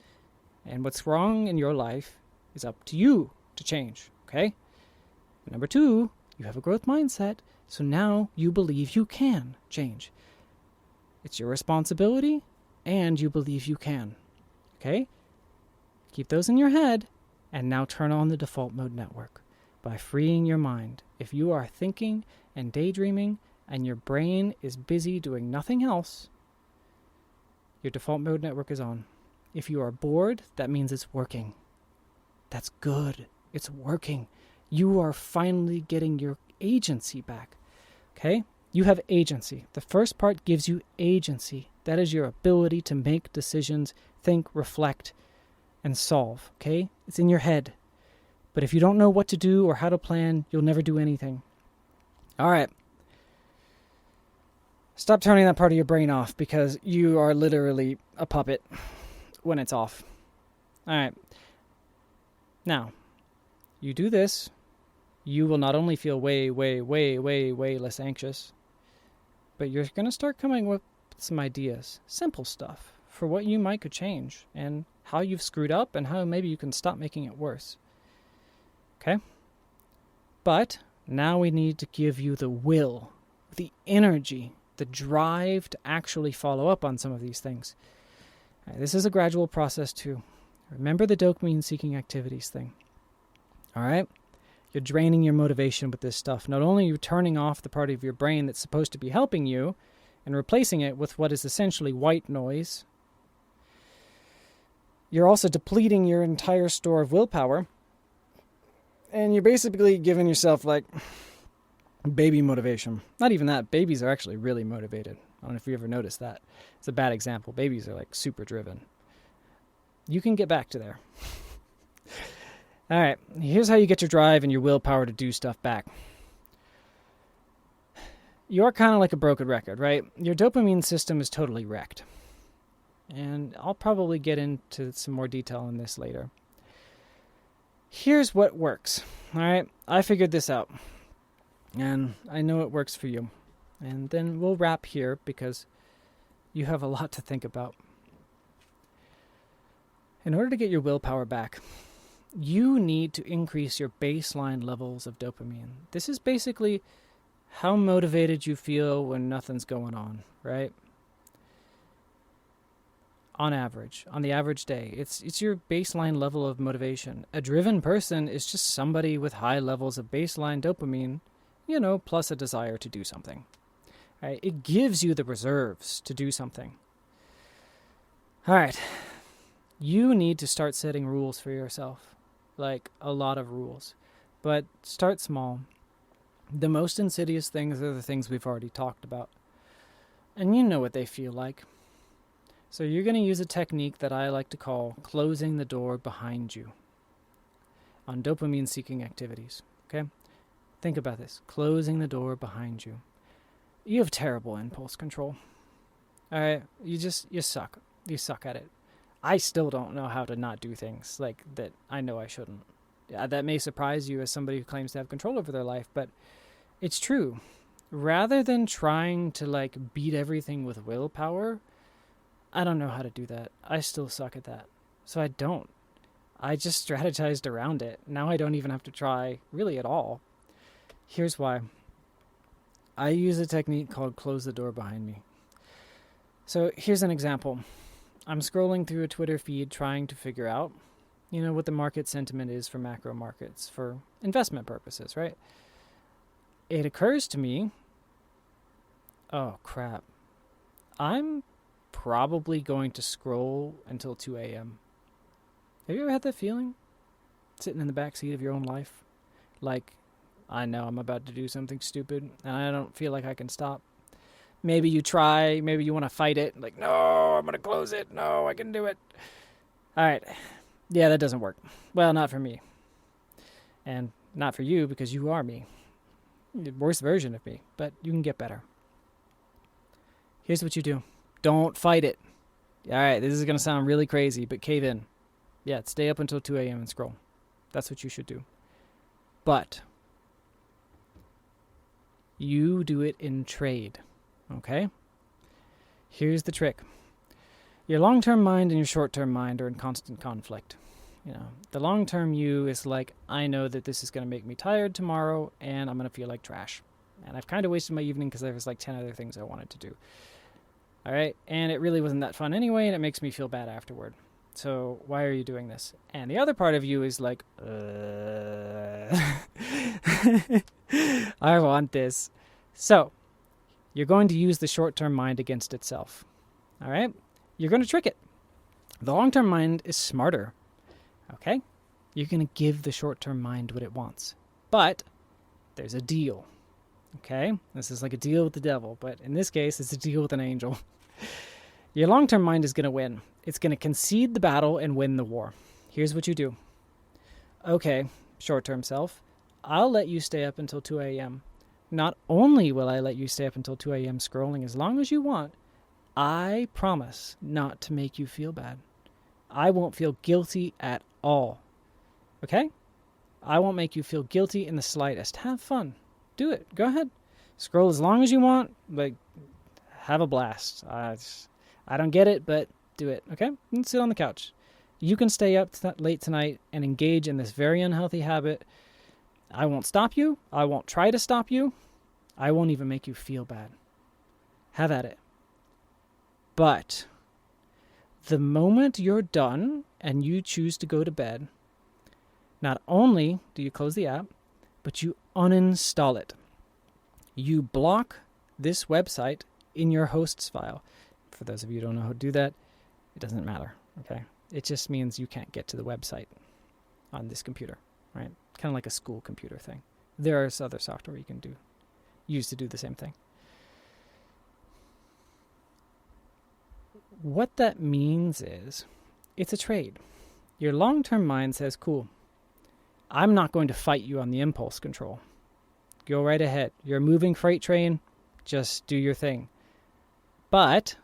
And what's wrong in your life is up to you to change. Okay? Number 2, you have a growth mindset, so now you believe you can change. It's your responsibility, and you believe you can. Okay? Keep those in your head, and now turn on the default mode network by freeing your mind. If you are thinking and daydreaming, and your brain is busy doing nothing else, your default mode network is on. If you are bored, that means it's working. That's good. It's working. You are finally getting your agency back. Okay? You have agency. The first part gives you agency. That is your ability to make decisions, think, reflect, and solve. Okay? It's in your head. But if you don't know what to do or how to plan, you'll never do anything. All right. Stop turning that part of your brain off because you are literally a puppet when it's off. All right. Now, you do this, you will not only feel way less anxious, but you're going to start coming with some ideas, simple stuff, for what you might could change and how you've screwed up and how maybe you can stop making it worse. Okay? But now we need to give you the will, the energy, the drive to actually follow up on some of these things. Right, this is a gradual process too. Remember the dopamine-seeking activities thing. All right? You're draining your motivation with this stuff. Not only are you turning off the part of your brain that's supposed to be helping you and replacing it with what is essentially white noise, you're also depleting your entire store of willpower, and you're basically giving yourself like baby motivation. Not even that. Babies are actually really motivated. I don't know if you ever noticed that. It's a bad example. Babies are like super driven. You can get back to there. All right, here's how you get your drive and your willpower to do stuff back. You're kind of like a broken record, right? Your dopamine system is totally wrecked. And I'll probably get into some more detail on this later. Here's what works, all right? I figured this out, and I know it works for you. And then we'll wrap here because you have a lot to think about. In order to get your willpower back, you need to increase your baseline levels of dopamine. This is basically how motivated you feel when nothing's going on, right? On average, on the average day, it's your baseline level of motivation. A driven person is just somebody with high levels of baseline dopamine, plus a desire to do something. Right? It gives you the reserves to do something. All right. You need to start setting rules for yourself. Like a lot of rules. But start small. The most insidious things are the things we've already talked about. And you know what they feel like. So you're going to use a technique that I like to call closing the door behind you on dopamine-seeking activities. Okay? Think about this. Closing the door behind you. You have terrible impulse control. All right? You suck. You suck at it. I still don't know how to not do things like that I know I shouldn't. Yeah, that may surprise you as somebody who claims to have control over their life, but it's true. Rather than trying to beat everything with willpower, I don't know how to do that. I still suck at that. So I don't. I just strategized around it. Now I don't even have to try really at all. Here's why. I use a technique called close the door behind me. So here's an example. I'm scrolling through a Twitter feed trying to figure out, what the market sentiment is for macro markets for investment purposes, right? It occurs to me, oh crap, I'm probably going to scroll until 2 a.m. Have you ever had that feeling? Sitting in the backseat of your own life? Like, I know I'm about to do something stupid and I don't feel like I can stop. Maybe you try, maybe you want to fight it. Like, no, I'm going to close it. No, I can do it. All right. Yeah, that doesn't work. Well, not for me. And not for you because you are me. The worst version of me, but you can get better. Here's what you do. Don't fight it. All right, this is going to sound really crazy, but cave in. Yeah, stay up until 2 a.m. and scroll. That's what you should do. But you do it in trade. Okay? Here's the trick. Your long-term mind and your short-term mind are in constant conflict. The long-term you is like, I know that this is going to make me tired tomorrow and I'm going to feel like trash. And I've kind of wasted my evening because there was 10 other things I wanted to do. All right? And it really wasn't that fun anyway, and it makes me feel bad afterward. So why are you doing this? And the other part of you is like, I want this. So you're going to use the short-term mind against itself. All right? You're going to trick it. The long-term mind is smarter. Okay? You're going to give the short-term mind what it wants. But there's a deal. Okay? This is like a deal with the devil, but in this case, it's a deal with an angel. Your long-term mind is going to win. It's going to concede the battle and win the war. Here's what you do. Okay, short-term self, I'll let you stay up until 2 a.m. Not only will I let you stay up until 2 a.m. scrolling as long as you want, I promise not to make you feel bad. I won't feel guilty at all. Okay? I won't make you feel guilty in the slightest. Have fun. Do it. Go ahead. Scroll as long as you want. Have a blast. I don't get it, but do it. Okay? And sit on the couch. You can stay up late tonight and engage in this very unhealthy habit. I won't stop you. I won't try to stop you. I won't even make you feel bad. Have at it. But the moment you're done and you choose to go to bed, not only do you close the app, but you uninstall it. You block this website in your hosts file. For those of you who don't know how to do that, it doesn't matter, okay? It just means you can't get to the website on this computer, right? Kind of like a school computer thing. There is other software you can use to do the same thing. What that means is it's a trade. Your long-term mind says, cool, I'm not going to fight you on the impulse control. Go right ahead. You're a moving freight train. Just do your thing. But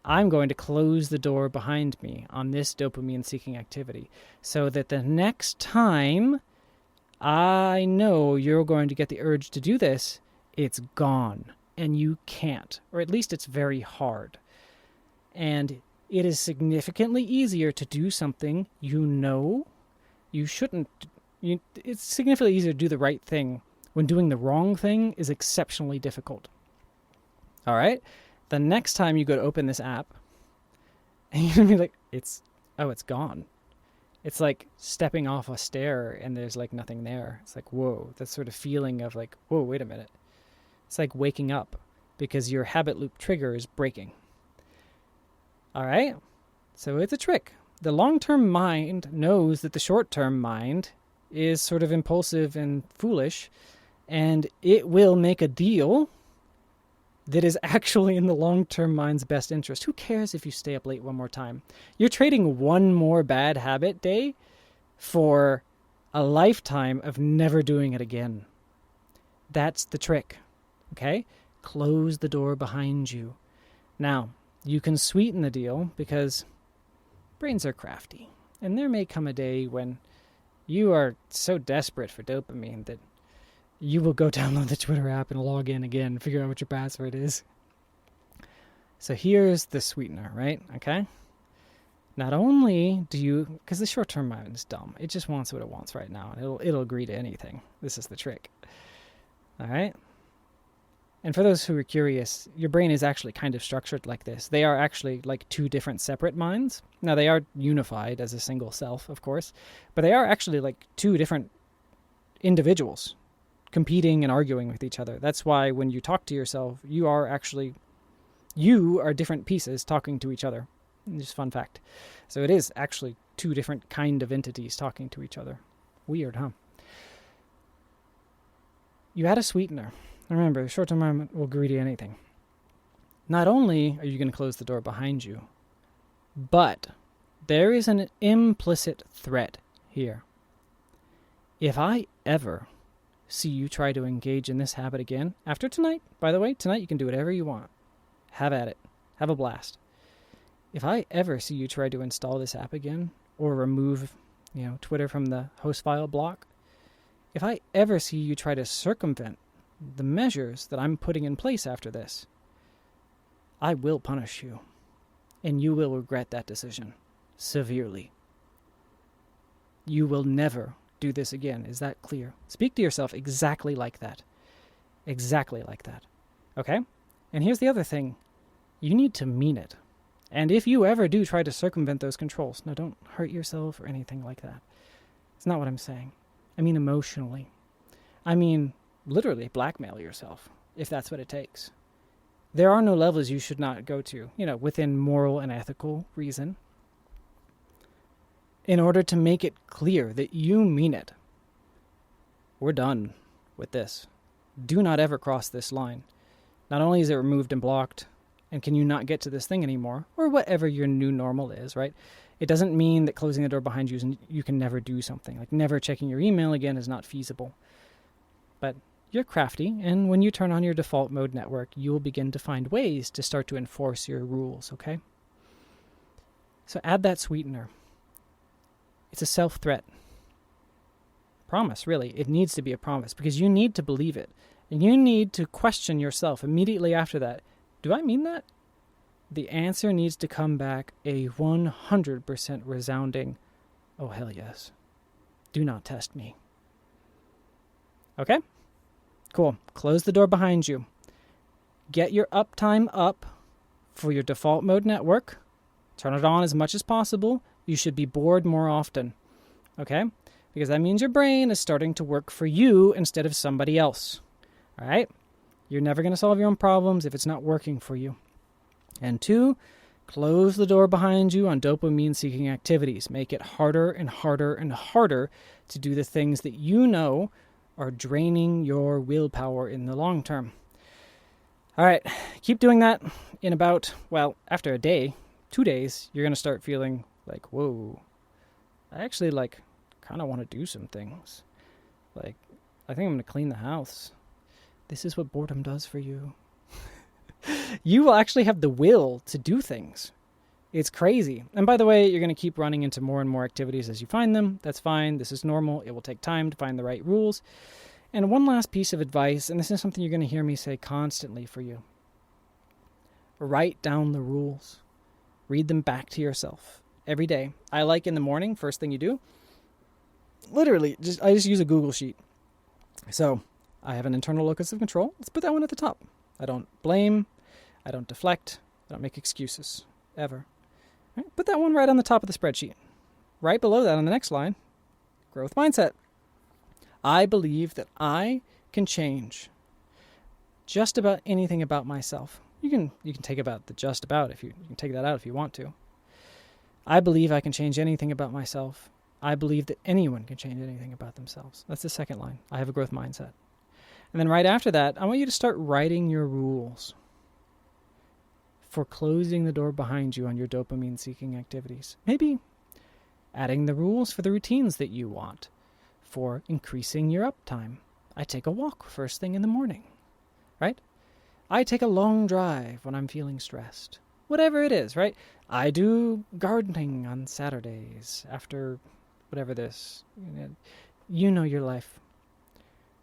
I'm going to close the door behind me on this dopamine-seeking activity so that the next time I know you're going to get the urge to do this, it's gone and you can't, or at least it's very hard. And it is significantly easier to do something you know you shouldn't. It's significantly easier to do the right thing when doing the wrong thing is exceptionally difficult. All right? The next time you go to open this app, and you're going to be like, it's gone. It's like stepping off a stair and there's like nothing there. It's like, whoa, that sort of feeling of like, whoa, wait a minute. It's like waking up because your habit loop trigger is breaking. All right? So it's a trick. The long-term mind knows that the short-term mind is sort of impulsive and foolish, and it will make a deal that is actually in the long-term mind's best interest. Who cares if you stay up late one more time? You're trading one more bad habit day for a lifetime of never doing it again. That's the trick, okay? Close the door behind you. Now, you can sweeten the deal because brains are crafty, and there may come a day when you are so desperate for dopamine that you will go download the Twitter app and log in again and figure out what your password is. So here's the sweetener, right? Okay? Not only do you, because the short-term mind is dumb. It just wants what it wants right now. It'll agree to anything. This is the trick. All right? And for those who are curious, your brain is actually kind of structured like this. They are actually like two different separate minds. Now, they are unified as a single self, of course, but they are actually like two different individuals competing and arguing with each other. That's why when you talk to yourself, you are different pieces talking to each other. Just fun fact. So it is actually two different kind of entities talking to each other. Weird, huh? You add a sweetener. Remember, short-term mind will agree to anything. Not only are you going to close the door behind you, but there is an implicit threat here. If I ever see you try to engage in this habit again, after tonight, by the way, tonight you can do whatever you want. Have at it. Have a blast. If I ever see you try to install this app again, or remove, Twitter from the host file block, if I ever see you try to circumvent the measures that I'm putting in place after this, I will punish you, and you will regret that decision severely. You will never do this again. Is that clear? Speak to yourself exactly like that. Exactly like that. Okay? And here's the other thing. You need to mean it. And if you ever do try to circumvent those controls, now don't hurt yourself or anything like that. It's not what I'm saying. I mean emotionally. I mean literally blackmail yourself, if that's what it takes. There are no levels you should not go to, within moral and ethical reason, in order to make it clear that you mean it. We're done with this. Do not ever cross this line. Not only is it removed and blocked, and can you not get to this thing anymore, or whatever your new normal is, right? It doesn't mean that closing the door behind you can never do something. Like never checking your email again is not feasible. But you're crafty, and when you turn on your default mode network, you will begin to find ways to start to enforce your rules, okay? So add that sweetener. It's a self-threat. Promise, really. It needs to be a promise because you need to believe it. And you need to question yourself immediately after that. Do I mean that? The answer needs to come back a 100% resounding, oh, hell yes. Do not test me. Okay? Cool. Close the door behind you. Get your uptime up for your default mode network. Turn it on as much as possible. You should be bored more often. Okay? Because that means your brain is starting to work for you instead of somebody else. All right? You're never going to solve your own problems if it's not working for you. And 2, close the door behind you on dopamine-seeking activities. Make it harder and harder and harder to do the things that you know are draining your willpower in the long term. All right, keep doing that. In about, after a day, 2 days, you're going to start feeling like, whoa, I actually kind of want to do some things. I think I'm going to clean the house. This is what boredom does for you. You will actually have the will to do things. It's crazy. And by the way, you're going to keep running into more and more activities as you find them. That's fine. This is normal. It will take time to find the right rules. And one last piece of advice, and this is something you're going to hear me say constantly for you. Write down the rules. Read them back to yourself every day. I like in the morning, first thing you do, literally, I just use a Google Sheet. So I have an internal locus of control. Let's put that one at the top. I don't blame. I don't deflect. I don't make excuses. Ever. Right? Put that one right on the top of the spreadsheet. Right below that on the next line, growth mindset. I believe that I can change just about anything about myself. You can take about the just about if you can take that out if you want to. I believe I can change anything about myself. I believe that anyone can change anything about themselves. That's the second line. I have a growth mindset. And then right after that, I want you to start writing your rules for closing the door behind you on your dopamine-seeking activities. Maybe adding the rules for the routines that you want, for increasing your uptime. I take a walk first thing in the morning, right? I take a long drive when I'm feeling stressed. Whatever it is, right? I do gardening on Saturdays after whatever this. You know your life.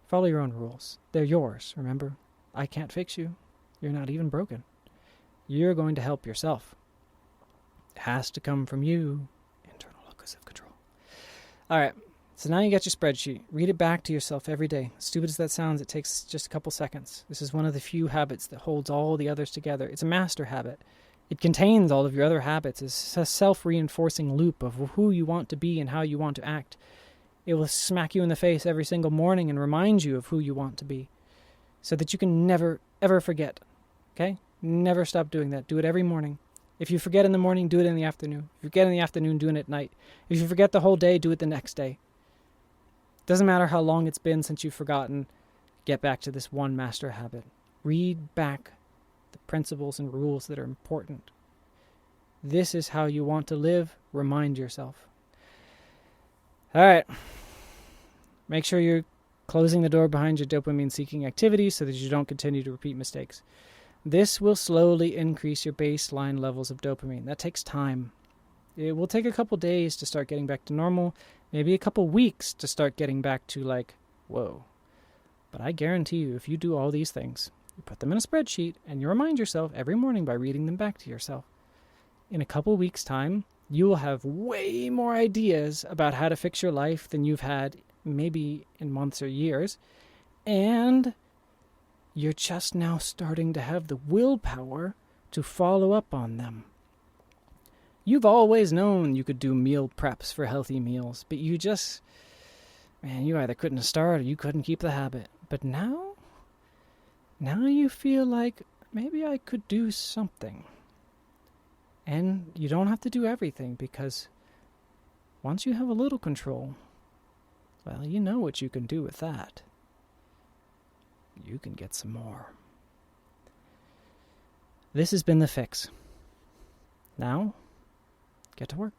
Follow your own rules. They're yours, remember? I can't fix you. You're not even broken. You're going to help yourself. It has to come from you. Internal locus of control. All right. So now you got your spreadsheet. Read it back to yourself every day. As stupid as that sounds, it takes just a couple seconds. This is one of the few habits that holds all the others together. It's a master habit. It contains all of your other habits. It's a self-reinforcing loop of who you want to be and how you want to act. It will smack you in the face every single morning and remind you of who you want to be so that you can never, ever forget. Okay? Never stop doing that. Do it every morning. If you forget in the morning, do it in the afternoon. If you forget in the afternoon, do it at night. If you forget the whole day, do it the next day. Doesn't matter how long it's been since you've forgotten. Get back to this one master habit. Read back the principles and rules that are important. This is how you want to live. Remind yourself. All right. Make sure you're closing the door behind your dopamine-seeking activities so that you don't continue to repeat mistakes. This will slowly increase your baseline levels of dopamine. That takes time. It will take a couple days to start getting back to normal, maybe a couple weeks to start getting back to whoa. But I guarantee you, if you do all these things, you put them in a spreadsheet and you remind yourself every morning by reading them back to yourself. In a couple weeks' time, you will have way more ideas about how to fix your life than you've had maybe in months or years. And you're just now starting to have the willpower to follow up on them. You've always known you could do meal preps for healthy meals, but you either couldn't start or you couldn't keep the habit. But now you feel like maybe I could do something. And you don't have to do everything because once you have a little control, well, you know what you can do with that. You can get some more. This has been The Fix. Now, get to work.